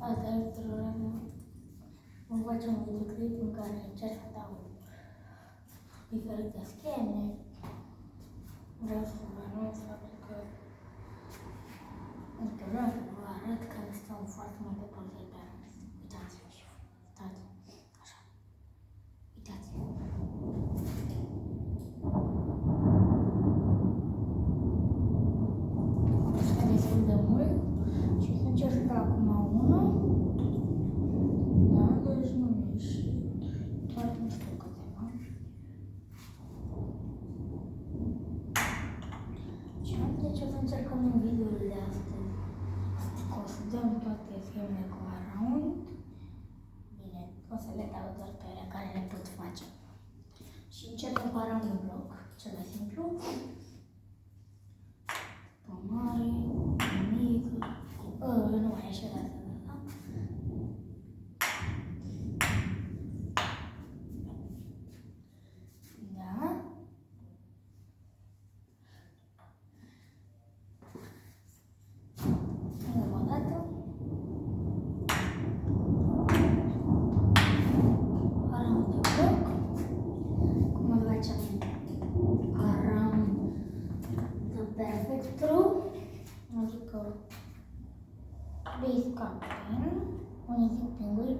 Asta este îmi face un videoclip în care încerc să dau diferite scheme. Vreau să vă anunț faptul că vreau să vă arăt că stau foarte multe poze pe uitați-vă și uitați, așa, uitați. Asta destul de mult și să încerc să dau acum unul. Da, deci nu mi-a ieșit, doar nu știu câteva. Și deci o să încercăm în videoul de astăzi. O să dăm toate schemele cu around. Bine, o să le dau doar pe alea care le pot face. Și începem cu around un bloc, cel mai simplu. Pe mare, pe mic, nu mai ieșit de asta, da? Da. Încă o dată. Around the block. Cum îl facem? Around the perfect true. Adică base captain. Unii zic pinguin.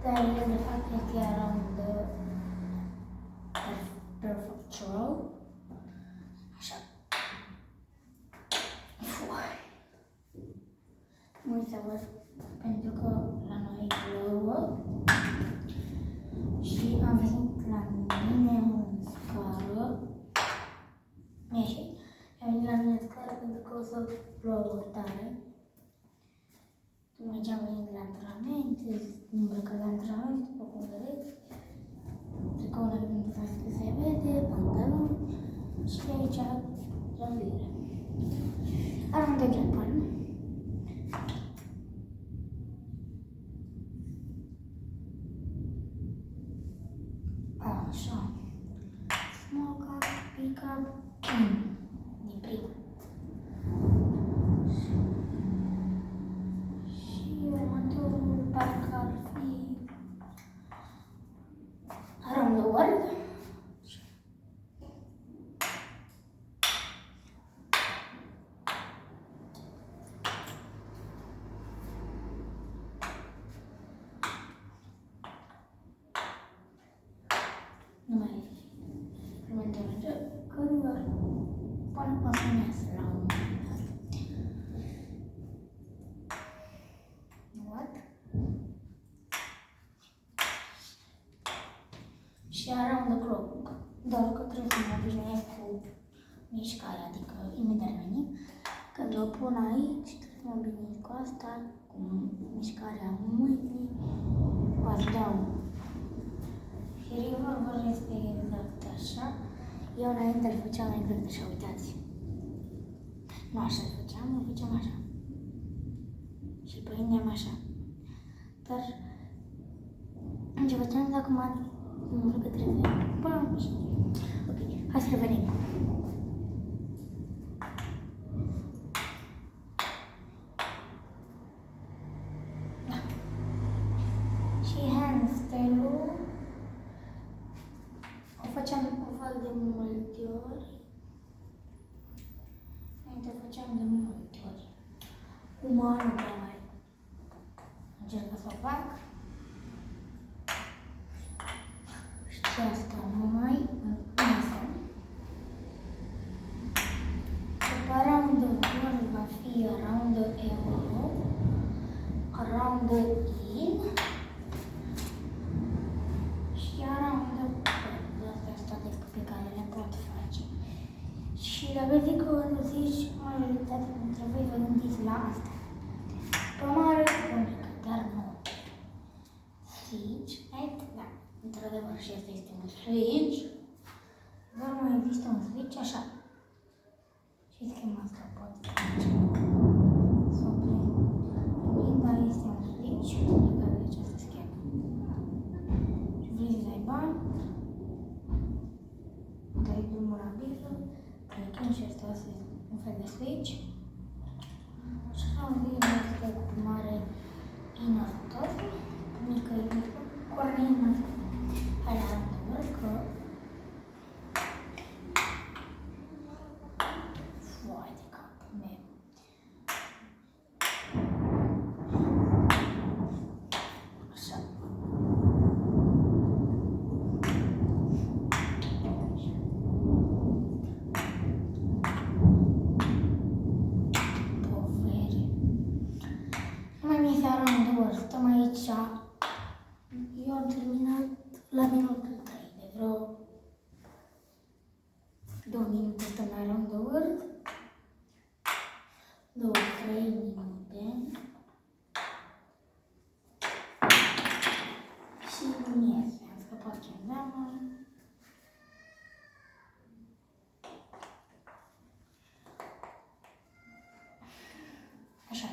Dar el de fapt este around the perfect true. Așa. Nu uitați, pentru că la noi plouă și am venit la mine în scară. Am venit la mine în scară pentru că o să plouă tare. După ce am venit la antrenament, îmbrăcat la antrenament, după cum vedeți. Tricoul la mine că se vede, pantalon și aici jambire. Around the Japan. Așa. Small cup, big cup, din prima. Și următorul parcă ar fi Around the World. Nu mai implementăm că doar până o să ne iasă la un moment dat. What? Și around the clock. Doar că trebuie să mă obișnuiesc cu mișcarea, adică imediat veni. Când o pun aici, trebuie să mă obișnuiesc cu asta, cu mișcarea mâinii, poate dau. Și revolverul este exact așa. Eu înainte îl făceam exact așa, uitați. Nu așa îl făceam așa. Și prindeam așa. Dar ce făceam acum, nu știu că trebuie. Bam! Ok, hai să revenim. Da. Și handstand-ul o fac de multe ori. Înainte o făceam de multe ori. Cum nu prea mai încerc să o fac. Și asta nu mai însă. După around the world va fi around the euro, around the in și around the world. Astea sunt toate pe care le pot face. Și dacă zic că nu zici, majoritatea dintre voi vă gândiți la asta. Pe mare, unică, dar nu. Switch, da, într-adevăr și asta este un switch, dar mai există un switch așa. Și schema asta pot face. Să o prind, dar este un switch legat de această schemă. Și vrei să dai bani, dai drumul la biră, trecând și asta este un fel de switch. Și așa un video este cu mare Dragilor, stăm aici. Eu am terminat la minutul 3, de vreo 2 minute stăm la round-uri. 2-3 minute. Și nu iese, am scăpat chandama. Așa.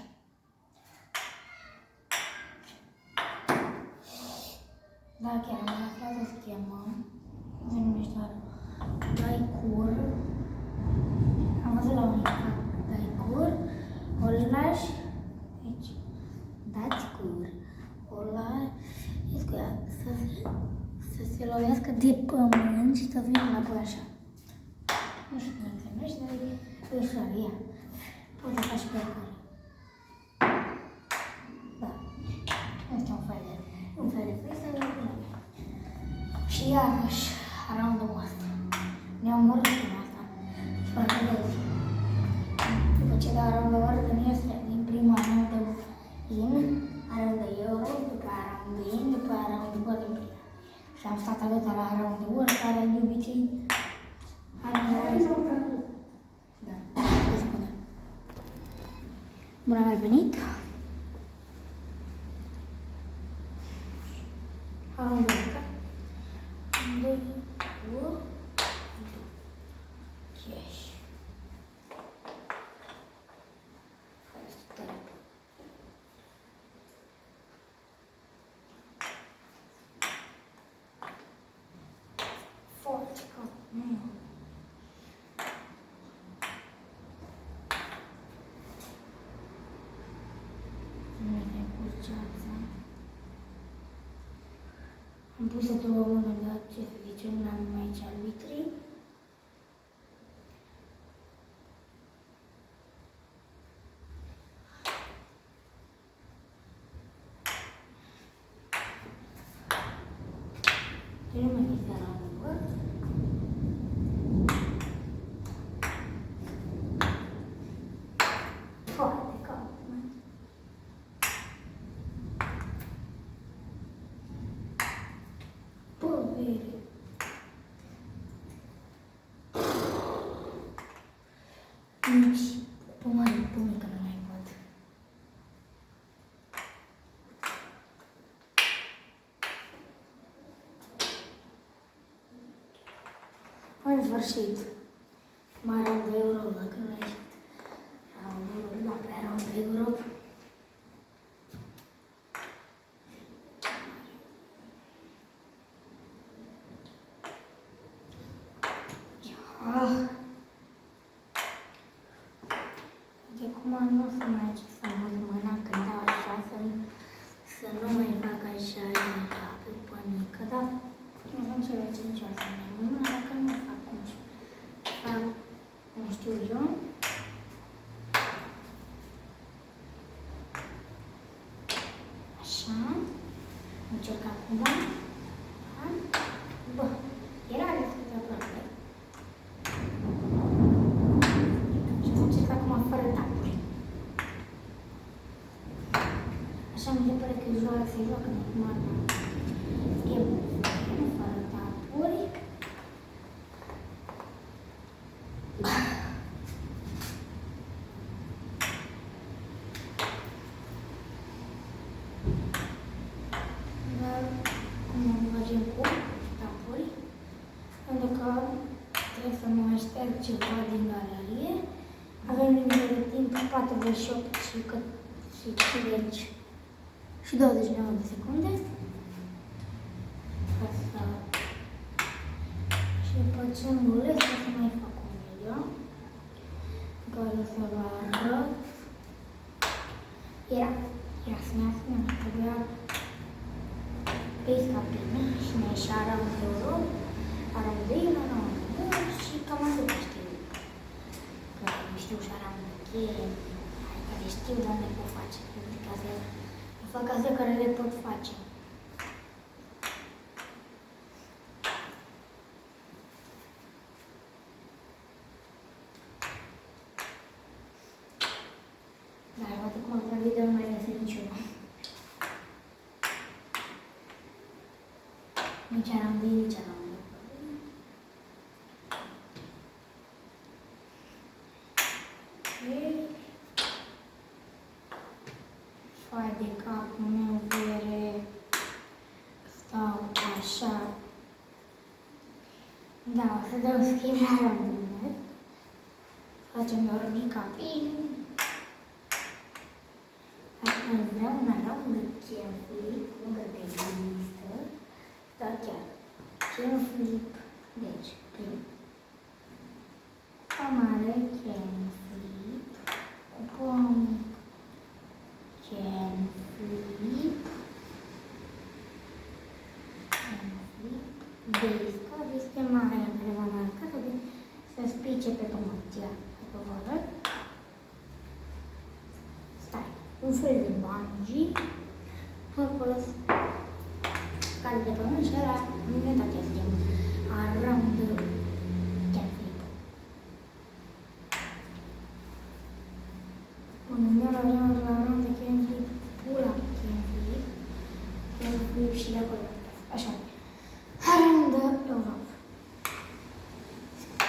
Da, chiar am aflat o schemă. Se numește doar Daicur. Am văzut la unii fac Daicur. O lași aici. Daicur. O lași să se lovească de pământ și să vină înapoi așa. Nu știu cum se numește, dar e ușor, ia. Poți să faci pe acolo. Da. Este un fel de freestyle. Și iarăși, round-ul ăsta. Ne-am omorât din asta. Și parcă vezi. După ce dau round-ul ăsta, iese din prima round-ul in, round-ul euro, după aia round-ul in, după aia round-ul bă din prima. Și am stat atâta la round-ul ăsta, care de obicei da, ce spune. Bun, am revenit. Round-ul ăsta. 2, 1, cash. Foarte cald. Am pus să două mână la ce să zicem, n-am aici arbitrii. Ce nu mai este la număr. Foarte cald. Poveri. Nici pomană pumică nu mai pot. În sfârșit, mai round de euro, dacă nu ești round de euro. De acum nu o să mai ce să mă mâna când dau așa, să nu mai fac așa ca pe pănică, dar nu înțelege niciodată să mai mâna, dacă nu fac cum fac, nu știu eu. Așa, încerc acum. Bă, era destul de aproape. Și am încercat acum fără tapuri. Așa mi se pare că se joacă normal. E fără tapuri. Dar cum mergem cu tapuri, pentru că trebuie să mă aștept ceva din galerie. Avem limite de timp 48 și 50 și 29 de secunde. Și după ce îmbulesc, o să mai fac un video în care să vă arăt. Era să ne trebuia pesca bine și ne ieșea round euro, round de euro, și cam atât știu. Că știu și round de cheie, care știu de unde pot face. Fac astea care le pot face. Dar poate cum am video nu mai iese niciunul. Aici eram de aici, eram de Fai de capul meu vere, stau așa. Da, o să dau schimb la rândul. Facem Veronica Pin. Acum vreau un round de flip, lângă de listă, dar chiar flip, deci prin mare flip, cupon flip, disca mare care v-am marcat, să spice pe pământia, pe vă stai, un fel de bungee, acolo care de pământ și ăla nu e toate schimb, around can flip. Around the can flip, pull up can flip și de acolo, așa. Around the Europa.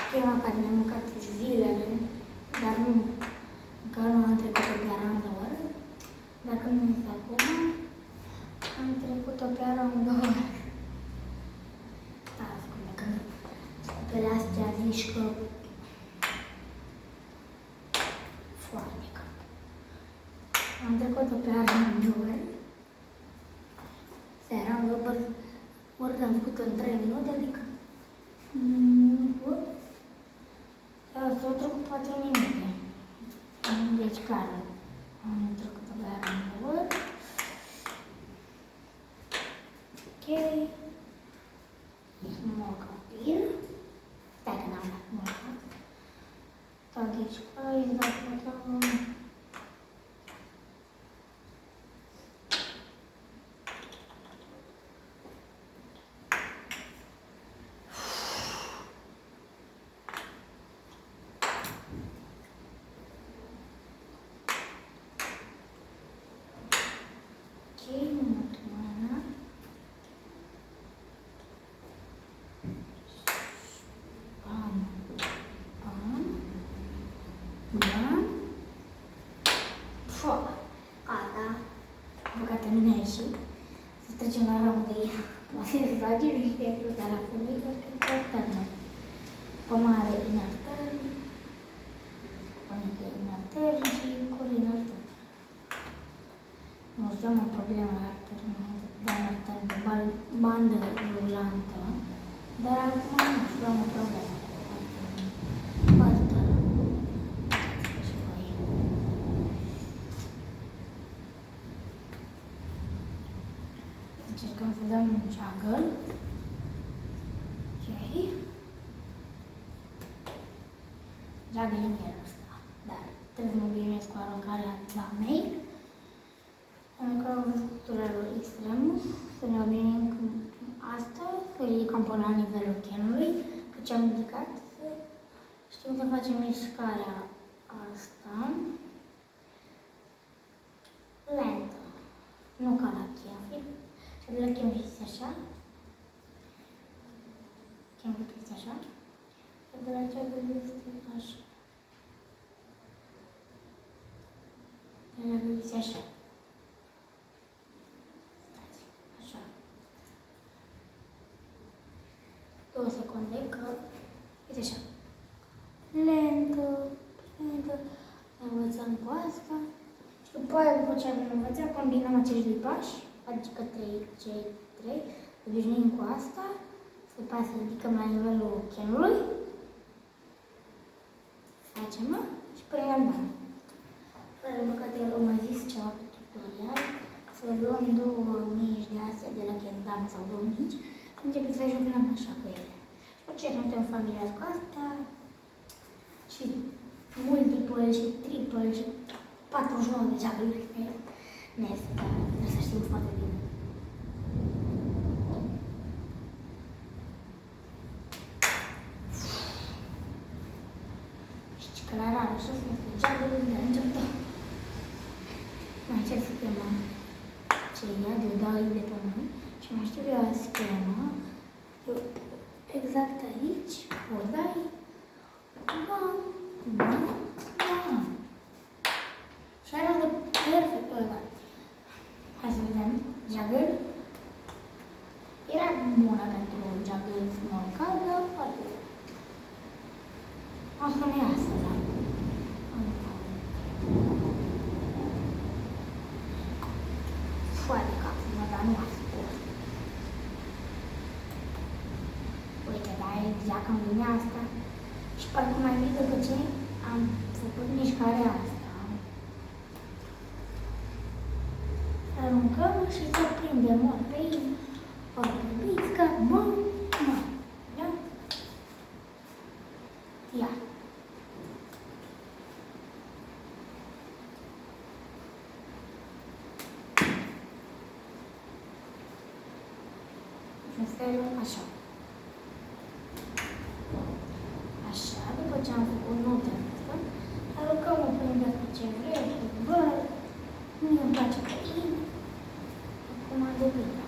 Schema care ne-a mâncat zilele, dar nu, încă nu am trecut-o pe around the world. Dacă nu este acum, am trecut-o pe around the world. Da, ascultă, când scopele astea zici că foarte cap. Am trecut-o pe around the world. Around the world. Ori am făcut în 3 minute, adică s-au trecut 4 minute. Deci care am trecut pe around. Ok. Moca pin. Stai că n-am dat moca. Da, deci aici dacă nu mi-a ieșit. Să trecem la round de ea. La senzație, nu știu că la la femei, că e alternă. Pomare inartări, ponică inartări și col inartări. Nu știu, am o problemă la artări, de bandă rulantă, dar acum nu știu, am o problemă. Încercăm să dăm un juggle. Ok. Juggle nu e ăsta, dar trebuie să mă bine cu aruncarea damei. Pentru că am văzut tuturor extremul, să ne obinim cu asta, să ridicăm până la nivelul canului, că ce-am ridicat, să știm să facem mișcarea asta lentă, nu ca la canflip. Și de la canflip este așa, canflip este așa, și de la juggle este așa, de la juggle este așa. Așa. 2 secunde, că uite așa. Lentă, lentă, învățăm cu asta. Și după aia, după ce avem învățat, combinăm acești 2 pași, adică cei 3, obișnuim cu asta, după aia să ridicăm la nivelul canului, facem și prindem bani. Fără păcate, el a mai zis ceva pe tutorial, să luăm 2 mici de astea de la Kendam sau 2 mici, și începem să jucăm așa cu ele. Și ce suntem familiari cu asta, și multiple, și triple, și 49 de juggle-uri pe NES, dar trebuie să știm foarte bine. Și că la rară așa sunt juggle-uri de început. Mai încerc să chemăm ce ia de dau de pământ și mai știu eu schema exact aici, o dai, bam. Și arată perfect ăla. Hai să vedem, juggle. Era bună pentru juggle small card, poate. Asta nu e asta, da. Foarte capul, dar nu a spus. Uite, dar exact în lumea asta. Și parcă mai mic după ce am făcut mișcarea asta. Aruncăm și să prindem ori pe biscă, bum, da? Ia. În felul așa. Așa, după ce am făcut nota asta, aruncăm-o prin pe ce vrem, bă, mie îmi place pe ei. Acum de bine.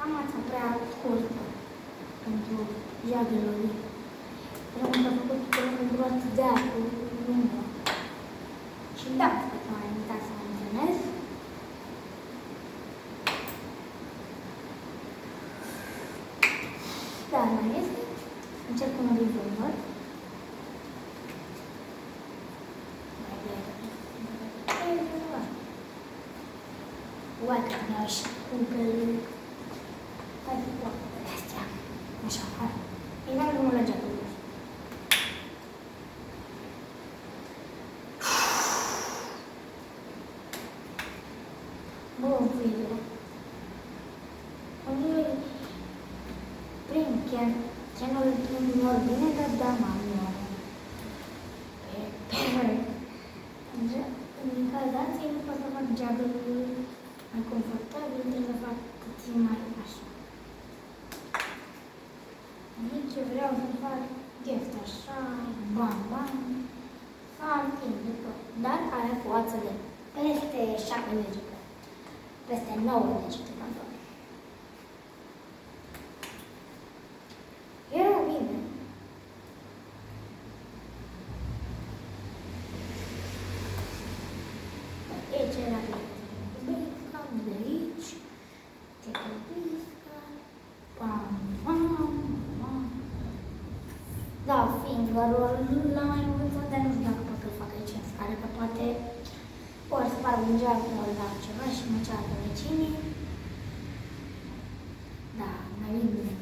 Am asta prea scurtă pentru juggle-ul. Rămân a făcut pentru atât de cu lungă. Și da, că m-am invitat să mă întâlnesc. Da, mai este. Încep cu un revolver. Uai, că mi-au și cumpele. Hai să poată pe astea. Așa, hai. Îi dau drumul la juggle. Bun video. Prin channel nu bine, dar da, m-am în cazație nu pot să fac juggle mai confortabil, trebuie să fac puțin mai așa. Aici vreau să fac chest așa, bam, bam, something, dar are poate de peste 70, peste 90, pardon. Era bine. Aici era bisca, de aici, tecă bisca, pam, pam, pam. Da, finger-ul la mai mult, dar nu știu dacă pot să-l fac aici în scară, că poate ori să pară un geacul la ceva și mă ceartă vecinii. Da, mai bine.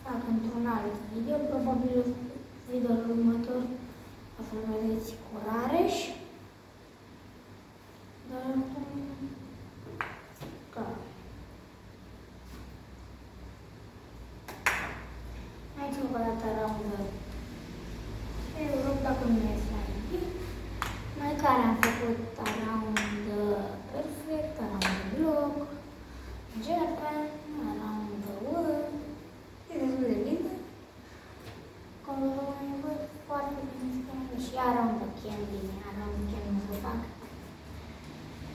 Fac într-un alt video, probabil videoul următor o să-l vedeți cu Rareș. Dar acum... Da. Aici încă o dată raundă. Eu rog dacă nu este mai bine. Noi care am făcut around perfect, around block, Japan, around the world. E destul de bine. Cum văd foarte bine și around the candy, around the candy să fac.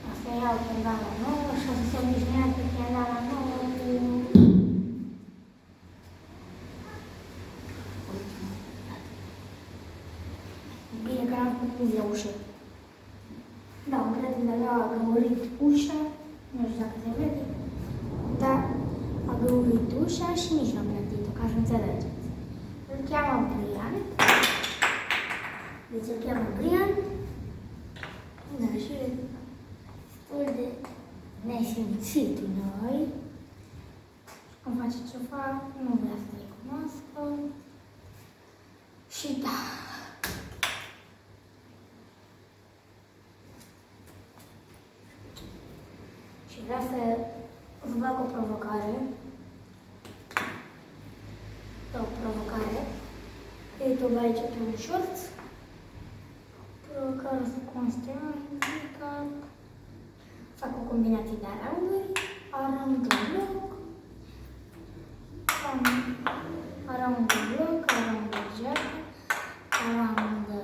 O să iau candala nouă și o să se obișnuiască candala nouă cu... Bine că am făcut de ușă. Da, un prieten de-al meu a găurit ușa, nu știu dacă se vede, dar a găurit ușa și nici nu am plătit-o, ca să înțelegeți. Îl cheamă Brian. Deci îl cheamă Brian. Da, și e destul de nesimțit noi. Cum face ceva, nu vrea să recunoască. Și da. Și vreau să vă fac o provocare. O provocare. YouTube aici pe un shorts. Provocarea să conste ca fac o combinație de around-uri, around the block, around the block, around the jacket, around the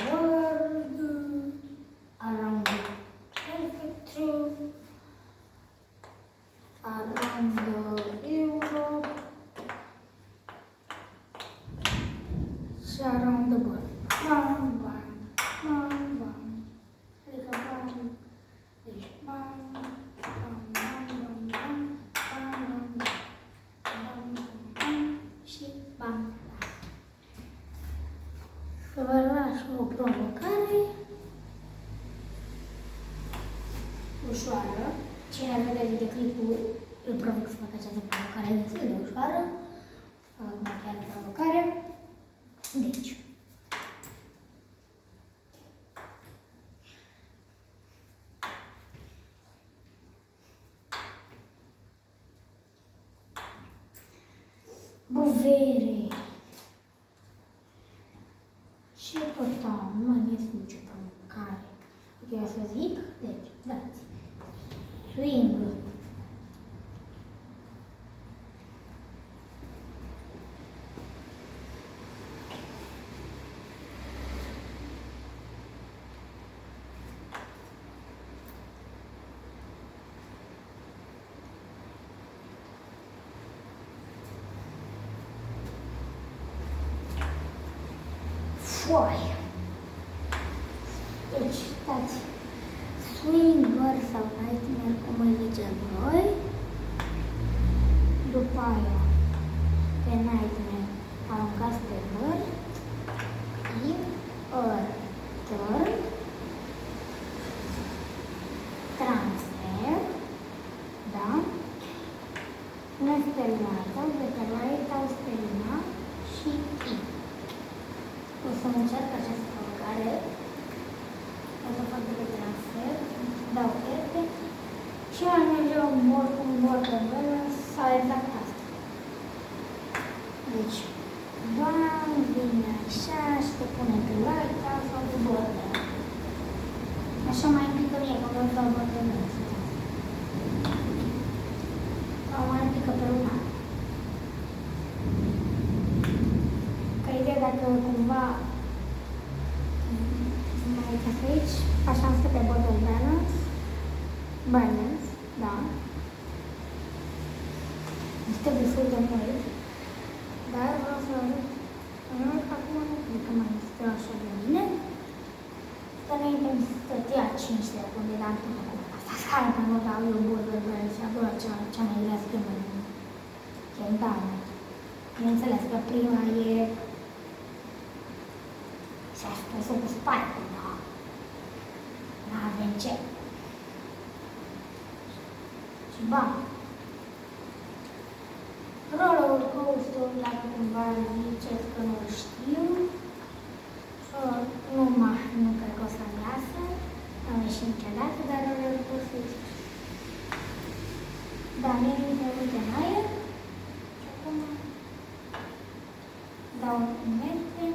world, Și around the bird. Bam, bam, bam, bam. Adică bam, deci bam, bam, bam, bam, bam, bam, bam, bam, bam, bam, și bam, bam. Să vă las o provocare ușoară. Cine vede videoclipul îl provoc să facă această provocare destul de ușoară. Fac chiar provocare. Deci. Buvere. Și portam, nu mai este nicio provocare. Eu o să zic, deci, dați. Swing. Foaie. Deci, stați. Swinger sau nightmare, cum îi zicem noi. După aia, pe nightmare, aruncați pe băr. In, turn. Transfer. Da? Nu este lighthouse, de pe lighthouse termina și in. O să încerc această provocare. O să fac de transfer, dau pierde și ajungem un border balance sau exact asta. Deci, bam, vine așa și te pune pe lighthouse sau pe border. Așa mai implică mie, că vreau să dau border balance. Sau mai implică pe lunar. Că ideea dacă cumva mai uitați aici, așa am stă pe border balance, da. Este destul de mult, dar vreau să arăt acum, nu cred că mai stă așa de bine. Că înainte mi stătea 5 secunde, dar până acum asta scară că nu dau eu border balance și a doua cea mai grea schimbă în Kentana. Bineînțeles că prima e și-a spus-o cu spate, da. N-avem ce. Și bam. Roller coaster, dacă cumva ziceți că nu știu, nu cred că o să-mi lasă, n-am ieșit niciodată, dar roller coaster da, mie mi-e uite în aer și acum dau un merge.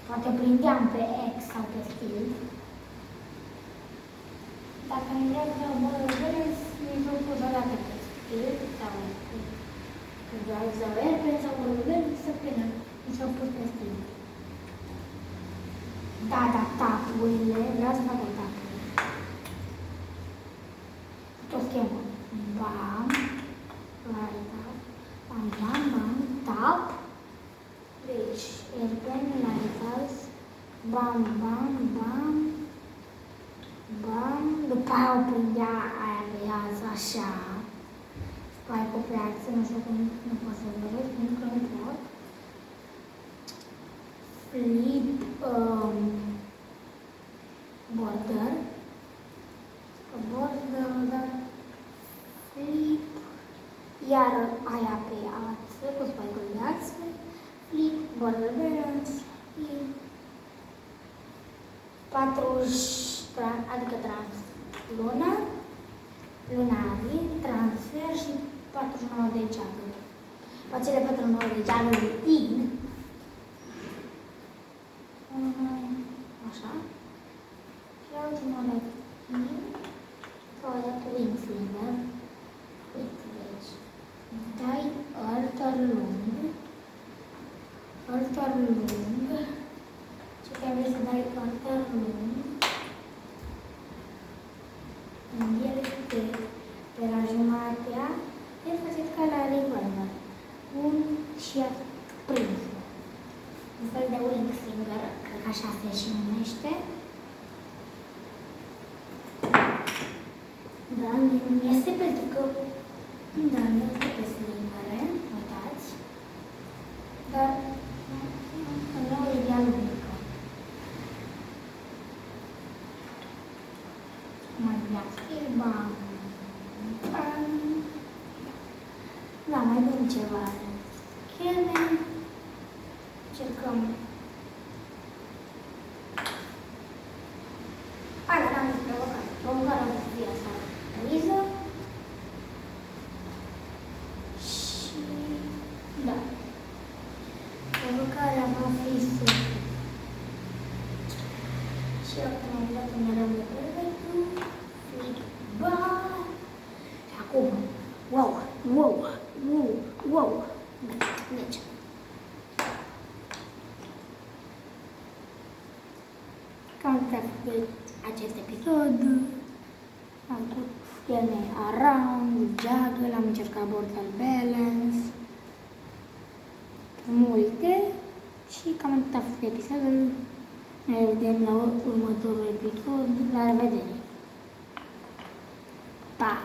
Poate prindeam pe X sau pe stil. Dacă îmi vreau să dau border balance, mi-l pus o dată pe stil sau când vreau să dau airplane sau border balance, să până mi s-au pus pe stil. Da, tapurile, vreau să fac o tapurile. Tot chemă. Bam, bam, bam, bam, tap. Deci, airplane, lighthouse, bam, bam, bam, bam, după aia o prindea aia pe azi, așa, după aia cu preață, nu știu cum, nu pot să vedeți, pentru că nu pot. Flip, border, flip, iar aia pe ață, cu spike-ul de ață, flip, border balance, flip, 40, adică lunarii, transfer și 49 de geaguri. Acele 49 de geaguri in, așa, și la ultima dată in, ca o dată wing slinger, uite, deci, dai alter lung, ce trebuie să dai alter lung, în el pe la jumatea, el faceți ca la revolver. 1, și prins. Un fel de wing slinger, cred că așa se și numește. Da, este pentru că, da, nu este pe slingere, uitați, dar nu e ideal unică. Mai plastic, bam. Da, mai dăm ceva scheme. Încercăm. Hai, am provocare. Provocarea o să fie asta. Priză. Și... da. Provocarea va fi să... și acum am dat un rău de pregătul. Ba! Și acum. Wow! Wow! Wow! Wow! Deci. Cam de acest episod. Am tot scheme around, juggle, am încercat Border Balance, multe și cam atât a fost episodul. Ne vedem la următorul episod. La revedere! Pa!